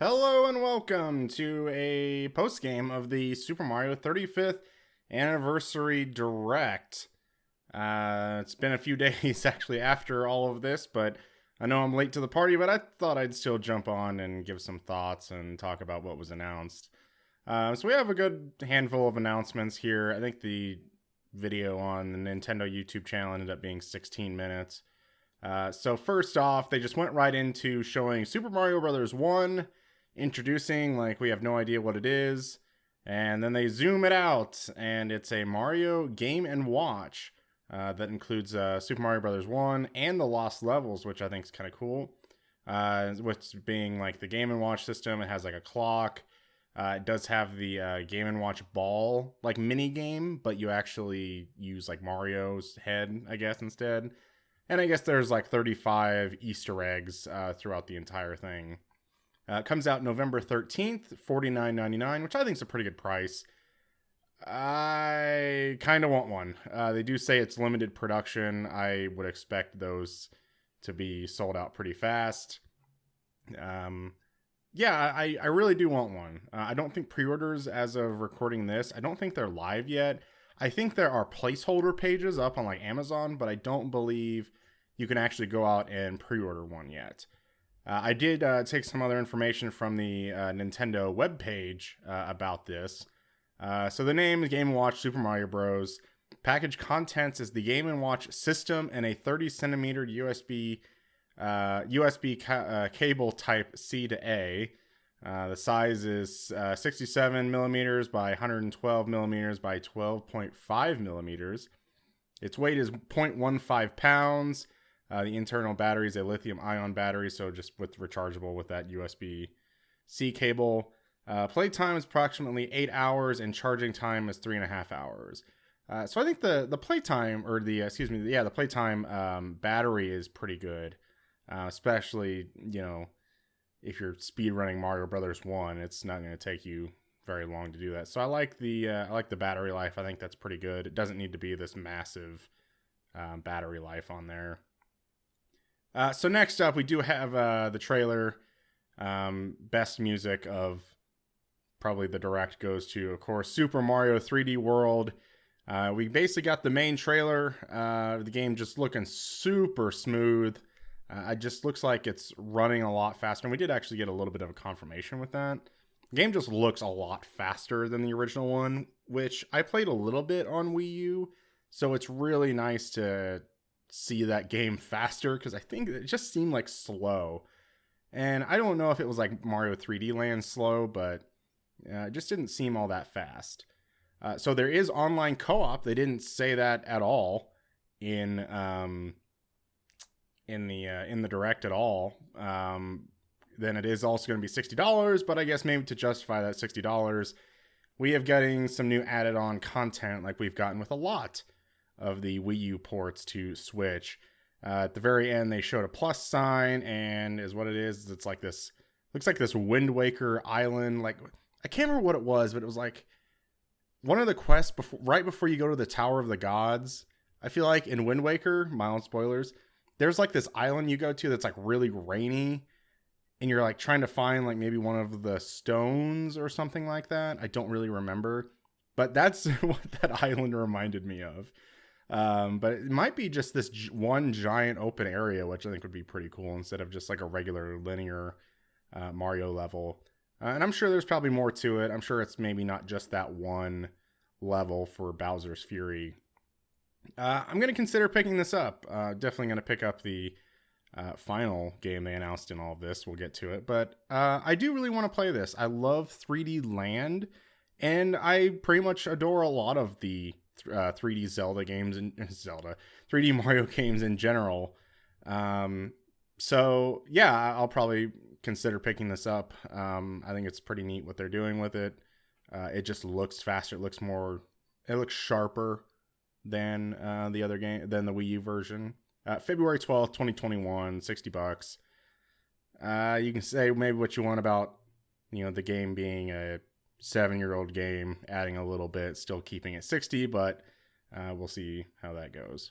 Hello and welcome to a post game of the Super Mario 35th Anniversary Direct. It's been a few days actually after all of this, but I know I'm late to the party, but I thought I'd still jump on and give some thoughts and talk about what was announced. So we have a good handful of announcements here. I think the video on the Nintendo YouTube channel ended up being 16 minutes. So first off, they just went right into showing Super Mario Brothers 1, introducing like we have no idea what it is, and then they zoom it out and it's a Mario Game and Watch that includes Super Mario Brothers 1 and the Lost Levels, which I think is kind of cool. Which being like the Game and Watch system, it has like a clock. It does have the Game and Watch ball like mini game, but you actually use like Mario's head, I guess, instead. And I guess there's like 35 Easter eggs throughout the entire thing. It comes out November 13th, $49.99, which I think is a pretty good price. I kind of want one. They do say it's limited production. I would expect those to be sold out pretty fast. Yeah, I really do want one. I don't think pre-orders as of recording this, I don't think they're live yet. I think there are placeholder pages up on like Amazon, but I don't believe you can actually go out and pre-order one yet. I did take some other information from the Nintendo webpage about this. So the name is Game & Watch Super Mario Bros. Package contents is the Game & Watch system and a 30 centimeter USB cable type C to A. The size is 67 millimeters by 112 millimeters by 12.5 millimeters. Its weight is 0.15 pounds. The internal battery is a lithium ion battery, so just with rechargeable with that USB C cable. Play time is approximately 8 hours, and charging time is 3.5 hours. So I think the playtime, or the playtime battery is pretty good, especially if you're speed running Mario Brothers 1, it's not going to take you very long to do that. So I like the battery life. I think that's pretty good. It doesn't need to be this massive battery life on there. So next up, we do have the trailer. Best music of probably the direct goes to, of course, Super Mario 3D World. We basically got the main trailer. The game just looking super smooth. It just looks like it's running a lot faster. And we did actually get a little bit of a confirmation with that. The game just looks a lot faster than the original one, which I played a little bit on Wii U. So it's really nice to see that game faster, because I think it just seemed like slow. And I don't know if it was like Mario 3D Land slow, but it just didn't seem all that fast. So there is online co-op. They didn't say that at all in the direct at all. Then it is also going to be $60, but I guess maybe to justify that $60, we have getting some new added on content like we've gotten with a lot of the Wii U ports to Switch. At the very end, they showed a plus sign, and is what it is. It's like this, looks like this Wind Waker island. Like, I can't remember what it was, but it was like one of the quests right before you go to the Tower of the Gods. I feel like in Wind Waker, mild spoilers, there's like this island you go to that's like really rainy, and you're like trying to find like maybe one of the stones or something like that. I don't really remember, but that's what that island reminded me of. But it might be just this one giant open area, which I think would be pretty cool instead of just like a regular linear Mario level. And I'm sure there's probably more to it. I'm sure it's maybe not just that one level for Bowser's Fury. I'm going to consider picking this up. Definitely going to pick up the final game they announced in all of this. We'll get to it. But I do really want to play this. I love 3D Land, and I pretty much adore a lot of the 3D Zelda games and 3D Mario games in general. So yeah, I'll probably consider picking this up. I think it's pretty neat what they're doing with it. It just looks faster. It looks sharper than the other game, than the Wii U version. February 12th, 2021, $60. You can say maybe what you want about, the game being a 7-year-old game, adding a little bit, still keeping it 60, but we'll see how that goes.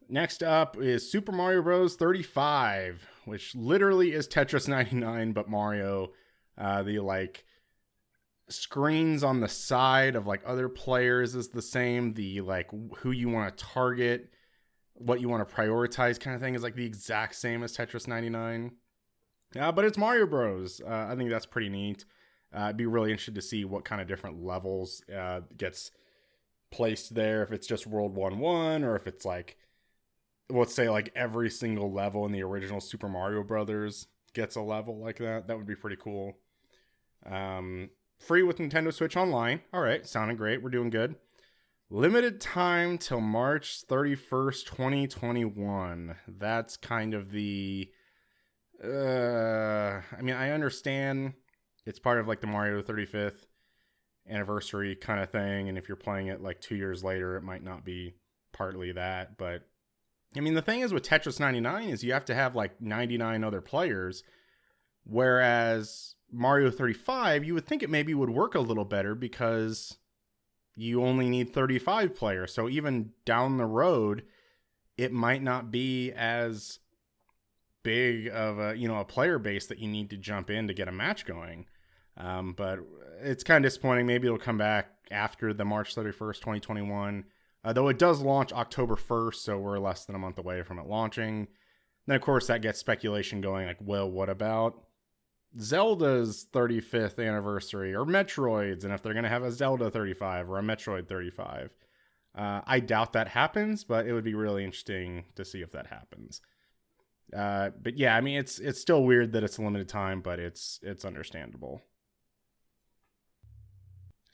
Next up is Super Mario Bros. 35, which literally is Tetris 99, but Mario The like screens on the side of like other players is the same. The like who you want to target, what you want to prioritize kind of thing is like the exact same as Tetris 99. But it's Mario Bros. I think that's pretty neat. I'd be really interested to see what kind of different levels gets placed there. If it's just World 1-1 or if it's like, let's say like every single level in the original Super Mario Brothers gets a level like that. That would be pretty cool. Free with Nintendo Switch Online. All right, sounding great. We're doing good. Limited time till March 31st, 2021. That's kind of the... I mean, I understand it's part of like the Mario 35th anniversary kind of thing. And if you're playing it like 2 years later, it might not be partly that. But I mean, the thing is with Tetris 99 is you have to have like 99 other players. Whereas Mario 35, you would think it maybe would work a little better because you only need 35 players. So even down the road, it might not be as big of a player base that you need to jump in to get a match going. But it's kind of disappointing. Maybe it'll come back after the March 31st, 2021. Though it does launch October 1st, so we're less than a month away from it launching. Then, of course, that gets speculation going like, well, what about Zelda's 35th anniversary or Metroid's? And if they're going to have a Zelda 35 or a Metroid 35. I doubt that happens, but it would be really interesting to see if that happens. But yeah, I mean, it's still weird that it's a limited time, but it's understandable.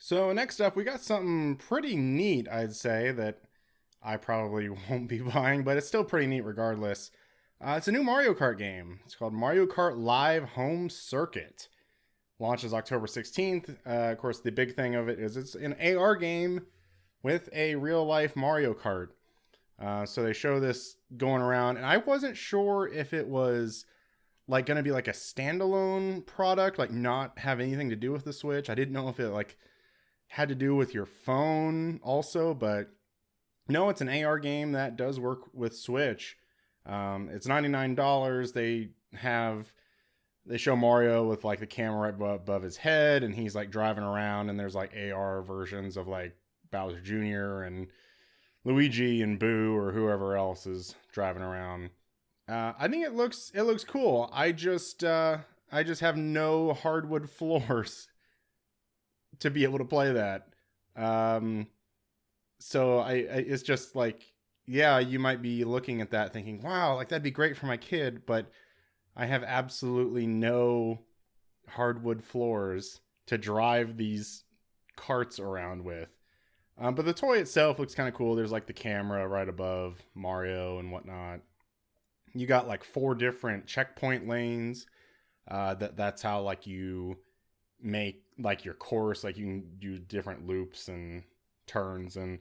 So next up, we got something pretty neat, I'd say, that I probably won't be buying, but it's still pretty neat regardless. It's a new Mario Kart game. It's called Mario Kart Live Home Circuit. Launches October 16th. Of course, the big thing of it is it's an AR game with a real-life Mario Kart. So they show this going around, and I wasn't sure if it was like going to be like a standalone product, like not have anything to do with the Switch. I didn't know if it like had to do with your phone also, but no, it's an AR game that does work with Switch. It's $99. They show Mario with like the camera right above his head, and he's like driving around, and there's like AR versions of like Bowser Jr. and Luigi and Boo or whoever else is driving around. I think it looks cool. I just have no hardwood floors to be able to play that. So I it's just like, yeah, you might be looking at that thinking, wow, like that'd be great for my kid, but I have absolutely no hardwood floors to drive these carts around with. But the toy itself looks kind of cool. There's like the camera right above Mario and whatnot. You got like 4 different checkpoint lanes. That's how like you make like your course. Like you can do different loops and turns and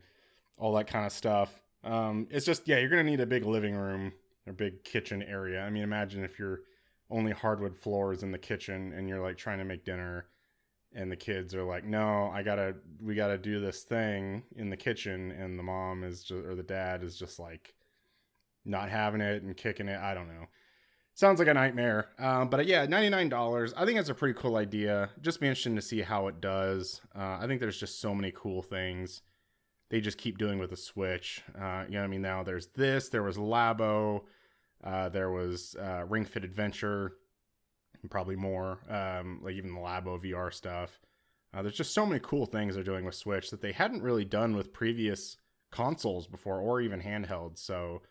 all that kind of stuff. It's just, yeah, you're going to need a big living room or big kitchen area. I mean, imagine if you're only hardwood floors in the kitchen and you're like trying to make dinner. And the kids are like, no, we gotta do this thing in the kitchen. And the mom is just, or the dad is just like not having it and kicking it. I don't know. Sounds like a nightmare. But yeah, $99. I think that's a pretty cool idea. Just be interesting to see how it does. I think there's just so many cool things they just keep doing with the Switch. You know what I mean? Now there's this, there was Labo, there was Ring Fit Adventure, and probably more, like even the Labo VR stuff. There's just so many cool things they're doing with Switch that they hadn't really done with previous consoles before, or even handhelds. So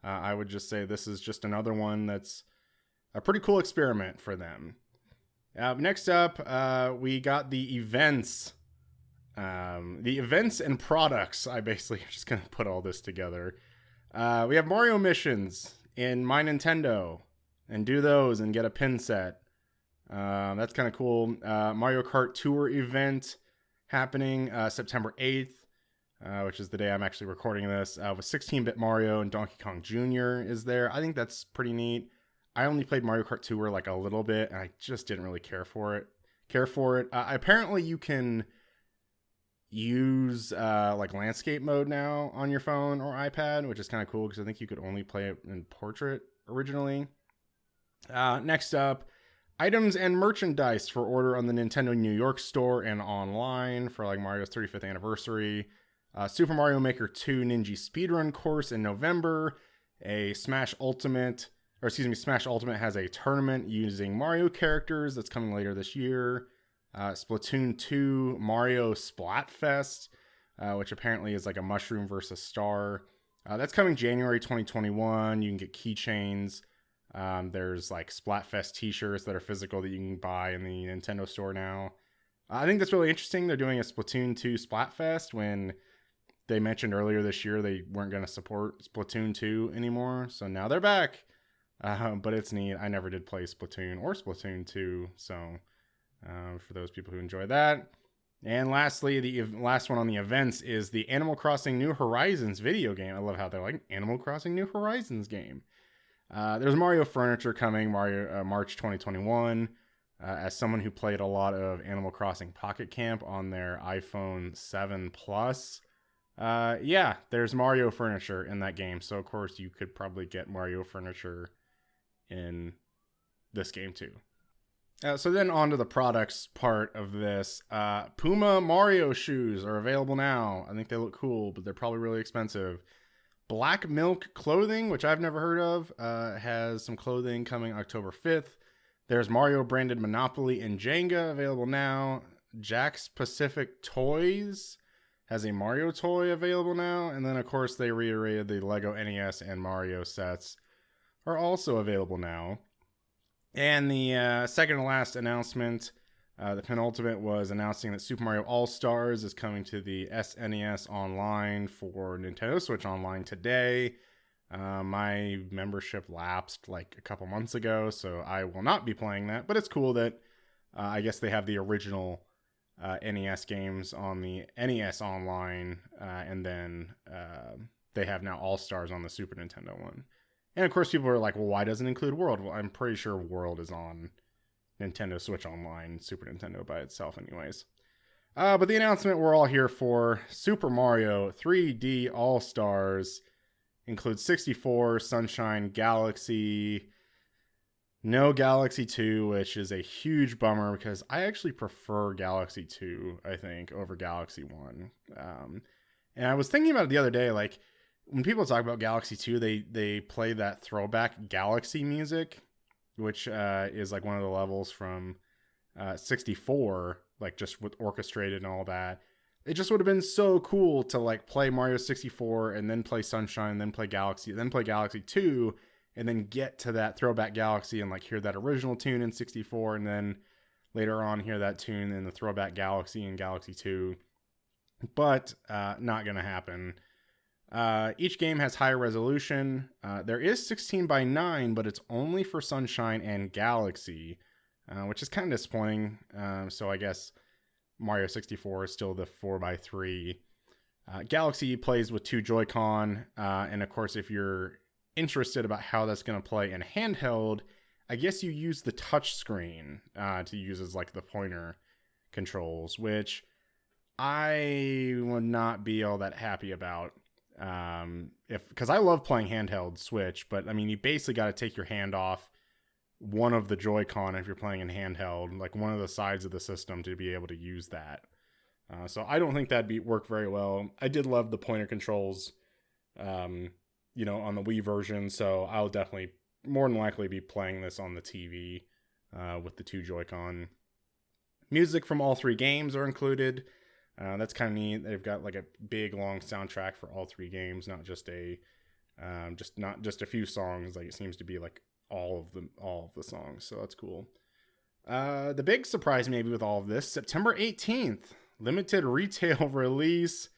I would just say this is just another one that's a pretty cool experiment for them. Next up, we got the events. The events and products. I basically just going to put all this together. We have Mario missions in My Nintendo, and do those and get a pin set. That's kind of cool. Mario Kart Tour event happening September 8th, which is the day I'm actually recording this, with 16-bit Mario and Donkey Kong Jr. is there. I think that's pretty neat. I only played Mario Kart Tour like a little bit, and I just didn't really care for it. Apparently you can use like landscape mode now on your phone or iPad, which is kind of cool because I think you could only play it in portrait originally. Next up, items and merchandise for order on the Nintendo New York store and online for like Mario's 35th anniversary. Super Mario Maker 2 Ninja Speedrun course in November. Smash Ultimate has a tournament using Mario characters that's coming later this year. Splatoon 2 Mario Splatfest, which apparently is like a mushroom versus star. That's coming January 2021. You can get keychains. There's like Splatfest t-shirts that are physical that you can buy in the Nintendo store now. I think that's really interesting. They're doing a Splatoon 2 Splatfest when they mentioned earlier this year they weren't going to support Splatoon 2 anymore. So now they're back. But it's neat. I never did play Splatoon or Splatoon 2. So for those people who enjoy that. And lastly, the last one on the events is the Animal Crossing New Horizons video game. I love how they're like Animal Crossing New Horizons game. There's Mario furniture coming March 2021. As someone who played a lot of Animal Crossing Pocket Camp on their iPhone 7 Plus, there's Mario furniture in that game. So of course you could probably get Mario furniture in this game too. So then on to the products part of this. Puma Mario shoes are available now. I think they look cool, but they're probably really expensive. Black Milk Clothing, which I've never heard of, has some clothing coming October 5th. There's Mario branded Monopoly and Jenga available now. Jack's Pacific Toys has a Mario toy available now. And then, of course, they reiterated the Lego NES and Mario sets are also available now. And the second to last announcement, the penultimate, was announcing that Super Mario All-Stars is coming to the SNES Online for Nintendo Switch Online today. My membership lapsed like a couple months ago, so I will not be playing that. But it's cool that I guess they have the original NES games on the NES Online, and then they have now All-Stars on the Super Nintendo one. And of course, people are like, well, why doesn't it include World? Well, I'm pretty sure World is on Nintendo Switch Online, Super Nintendo by itself anyways. But the announcement we're all here for, Super Mario 3D All-Stars, includes 64, Sunshine, Galaxy, no Galaxy 2, which is a huge bummer because I actually prefer Galaxy 2, I think, over Galaxy 1. And I was thinking about it the other day, like, when people talk about Galaxy 2, they play that throwback Galaxy music, which is like one of the levels from 64, like just with orchestrated and all that. It just would have been so cool to like play Mario 64 and then play Sunshine, then play Galaxy, then play Galaxy 2, and then get to that throwback Galaxy and like hear that original tune in 64, and then later on hear that tune in the throwback Galaxy in Galaxy 2. But not going to happen. Each game has higher resolution. There is 16:9, but it's only for Sunshine and Galaxy, which is kind of disappointing. So I guess Mario 64 is still the 4:3. Galaxy plays with 2 Joy-Con, and of course, if you're interested about how that's going to play in handheld, I guess you use the touch screen to use as like the pointer controls, which I would not be all that happy about. Because I love playing handheld Switch, but I mean, you basically got to take your hand off one of the Joy-Con if you're playing in handheld, like one of the sides of the system, to be able to use that. So I don't think that'd work very well. I did love the pointer controls, on the Wii version, so I'll definitely more than likely be playing this on the TV with the 2 Joy-Con. Music from all 3 games are included. That's kind of neat. They've got like a big long soundtrack for all 3 games, not just a few songs. Like it seems to be like all of the songs. So that's cool. The big surprise maybe with all of this, September 18th, limited retail release,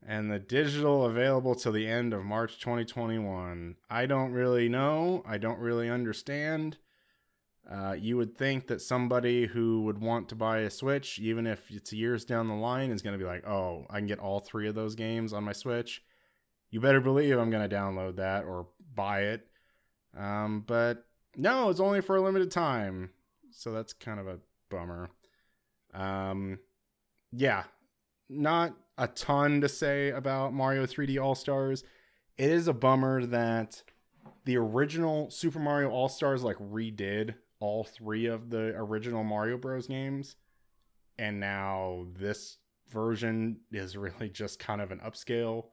and the digital available till the end of March 2021. I don't really know. I don't really understand. You would think that somebody who would want to buy a Switch, even if it's years down the line, is going to be like, oh, I can get all 3 of those games on my Switch. You better believe I'm going to download that or buy it. But no, it's only for a limited time. So that's kind of a bummer. Not a ton to say about Mario 3D All-Stars. It is a bummer that the original Super Mario All-Stars like redid all 3 of the original Mario Bros games, and now this version is really just kind of an upscale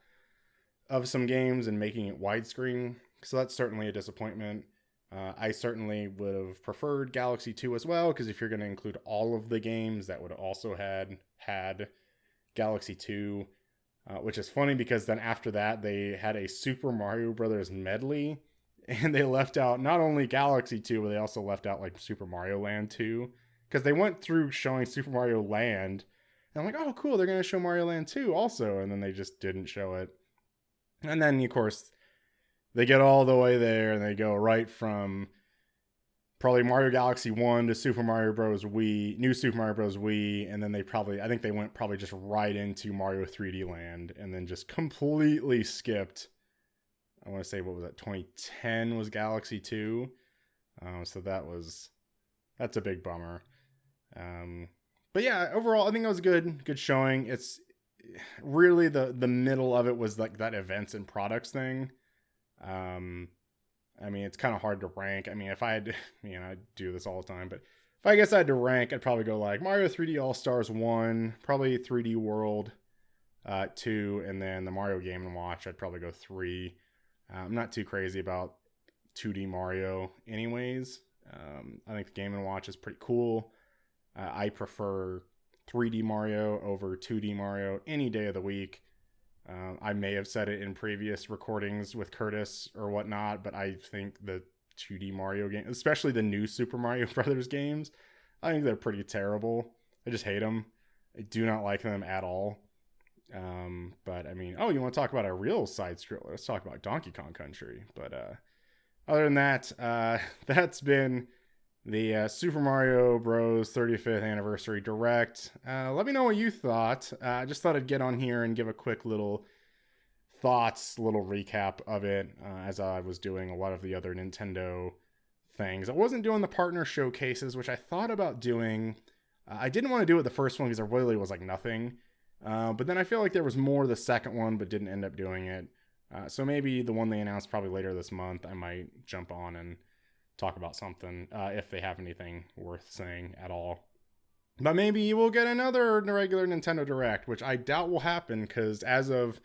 of some games and making it widescreen. So that's certainly a disappointment. I certainly would have preferred Galaxy 2 as well, because if you're going to include all of the games, that would also had Galaxy 2, which is funny because then after that they had a Super Mario Brothers medley, and they left out not only Galaxy 2, but they also left out like Super Mario Land 2, because they went through showing Super Mario Land, and I'm like, oh cool, they're going to show Mario Land 2 also, and then they just didn't show it. And then of course they get all the way there and they go right from probably Mario Galaxy 1 to Super Mario Bros. Wii, New Super Mario Bros. Wii, and then I think they went probably just right into Mario 3D Land, and then just completely skipped, I want to say, what was that, 2010 was Galaxy 2. So that's a big bummer. But yeah, overall, I think it was good showing. It's really the middle of it was like that events and products thing. I mean, it's kind of hard to rank. I mean, if I had, I do this all the time, but if I guess I had to rank, I'd probably go like Mario 3D All Stars 1, probably 3D World 2, and then the Mario Game & Watch, I'd probably go 3. I'm not too crazy about 2D Mario anyways. I think the Game & Watch is pretty cool. I prefer 3D Mario over 2D Mario any day of the week. I may have said it in previous recordings with Curtis or whatnot, but I think the 2D Mario game, especially the new Super Mario Brothers games, I think they're pretty terrible. I just hate them. I do not like them at all. But I mean, you want to talk about a real side scroller? Let's talk about Donkey Kong Country. But other than that, that's been the Super Mario Bros. 35th Anniversary Direct. Let me know what you thought. I just thought I'd get on here and give a quick little recap of it, as I was doing a lot of the other Nintendo things. I wasn't doing the partner showcases, which I thought about doing. I didn't want to do it the first one because there really was like nothing. But then I feel like there was more the second one, but didn't end up doing it. So maybe the one they announced probably later this month, I might jump on and talk about something, if they have anything worth saying at all. But maybe we'll get another regular Nintendo Direct, which I doubt will happen, because as of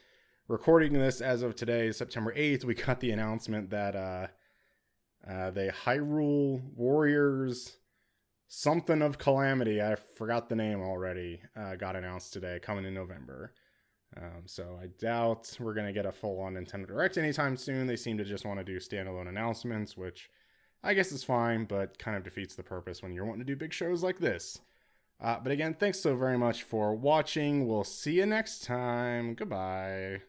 recording this, as of today, September 8th, we got the announcement that the Hyrule Warriors something of Calamity, I forgot the name already, got announced today, coming in November. So I doubt we're going to get a full-on Nintendo Direct anytime soon. They seem to just want to do standalone announcements, which I guess is fine, but kind of defeats the purpose when you're wanting to do big shows like this. But again, thanks so very much for watching. We'll see you next time. Goodbye.